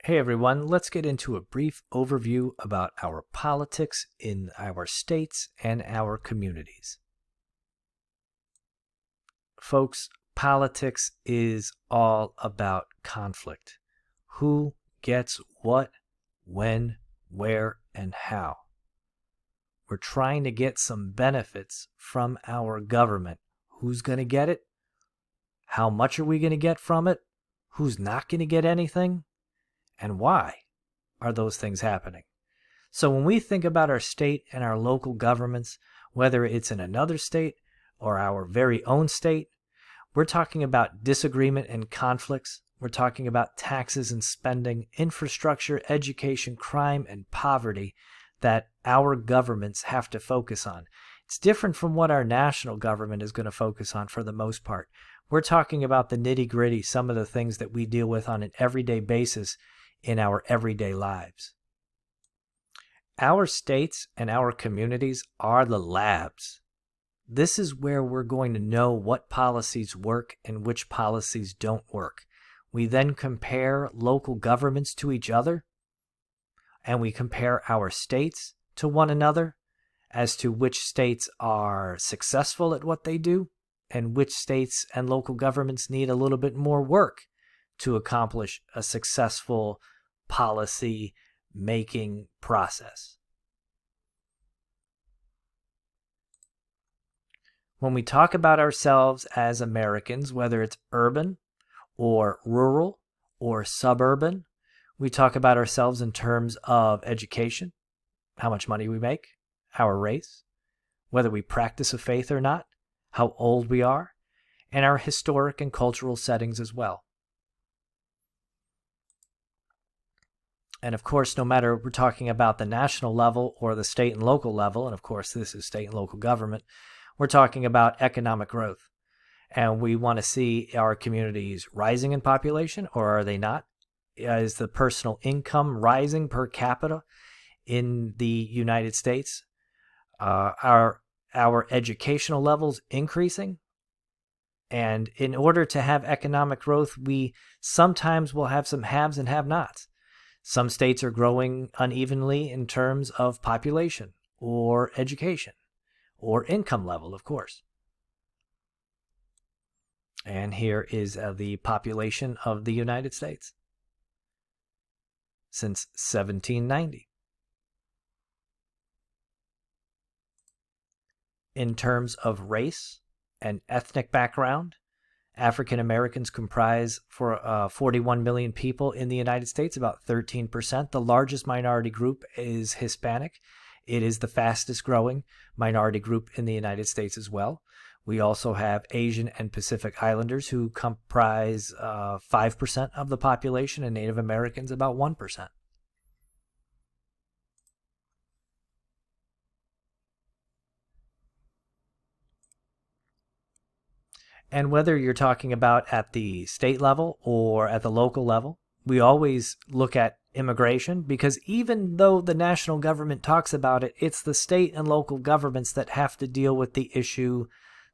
Hey everyone, let's get into a brief overview about our politics in our states and our communities. Folks, politics is all about conflict. Who gets what, when, where, and how. We're trying to get some benefits from our government. Who's going to get it? How much are we going to get from it? Who's not going to get anything? And why are those things happening? So when we think about our state and our local governments, whether it's in another state or our very own state, we're talking about disagreement and conflicts. We're talking about taxes and spending, infrastructure, education, crime, and poverty that our governments have to focus on. It's different from what our national government is going to focus on for the most part. We're talking about the nitty-gritty, some of the things that we deal with on an everyday basis in our everyday lives. Our states and our communities are the labs. This is where we're going to know what policies work and which policies don't work. We then compare local governments to each other, and we compare our states to one another as to which states are successful at what they do and which states and local governments need a little bit more work to accomplish a successful policy making process. When we talk about ourselves as Americans, whether it's urban or rural or suburban, we talk about ourselves in terms of education, how much money we make, our race, whether we practice a faith or not, how old we are, and our historic and cultural settings as well. And of course, no matter if we're talking about the national level or the state and local level, and of course this is state and local government, we're talking about economic growth. And we want to see our communities rising in population, or are they not? Is the personal income rising per capita in the United States? Are our educational levels increasing? And in order to have economic growth, we sometimes will have some haves and have-nots. Some states are growing unevenly in terms of population or education or income level, of course. And here is the population of the United States since 1790. In terms of race and ethnic background, African Americans comprise for 41 million people in the United States, about 13%. The largest minority group is Hispanic. It is the fastest growing minority group in the United States as well. We also have Asian and Pacific Islanders who comprise 5% of the population, and Native Americans about 1%. And whether you're talking about at the state level or at the local level, we always look at immigration, because even though the national government talks about it, it's the state and local governments that have to deal with the issue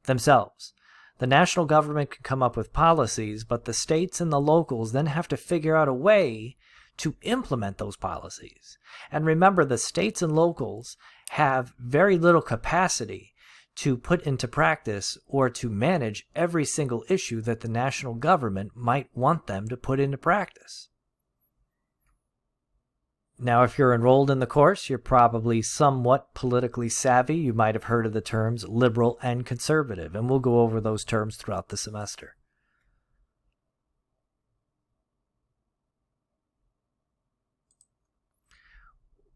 themselves. The national government can come up with policies, but the states and the locals then have to figure out a way to implement those policies. And remember, the states and locals have very little capacity to put into practice or to manage every single issue that the national government might want them to put into practice. Now, if you're enrolled in the course, you're probably somewhat politically savvy. You might have heard of the terms liberal and conservative, and we'll go over those terms throughout the semester.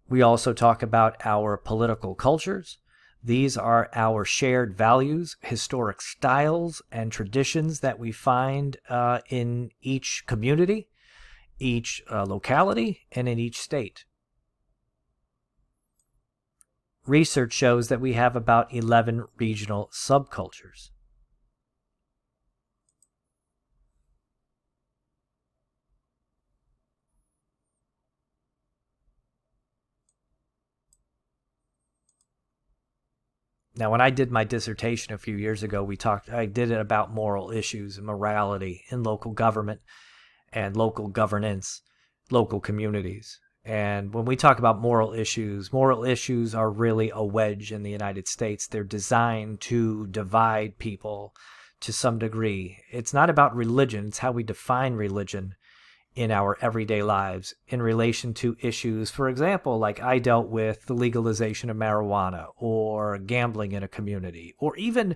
We also talk about our political cultures. These are our shared values, historic styles, and traditions that we find in each community, each locality, and in each state. Research shows that we have about 11 regional subcultures. Now, when I did my dissertation a few years ago, I did it about moral issues and morality in local government and local governance. local communities. And when we talk about moral issues are really a wedge in the United States. They're designed to divide people to some degree. It's not about religion, it's how we define religion in our everyday lives in relation to issues, for example, like I dealt with the legalization of marijuana or gambling in a community, or even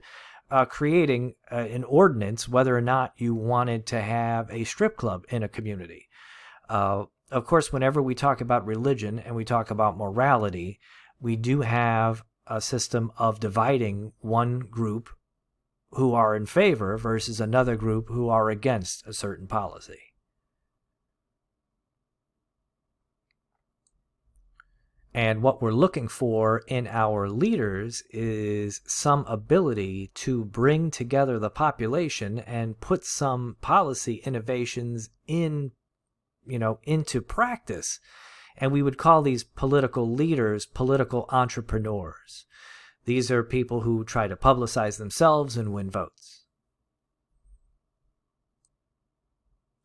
creating an ordinance whether or not you wanted to have a strip club in a community. Of course, whenever we talk about religion and we talk about morality, we do have a system of dividing one group who are in favor versus another group who are against a certain policy. And what we're looking for in our leaders is some ability to bring together the population and put some policy innovations into practice. And we would call these political leaders political entrepreneurs. These are people who try to publicize themselves and win votes.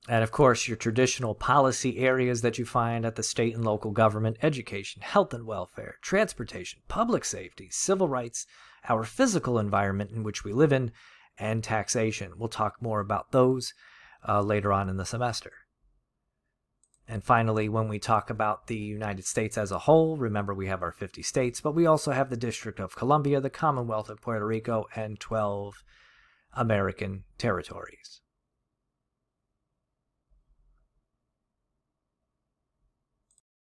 And of course, your traditional policy areas that you find at the state and local government: education, health and welfare, transportation, public safety, civil rights, our physical environment in which we live in, and taxation. We'll talk more about those later on in the semester. And finally, when we talk about the United States as a whole, remember we have our 50 states, but we also have the District of Columbia, the Commonwealth of Puerto Rico, and 12 American territories.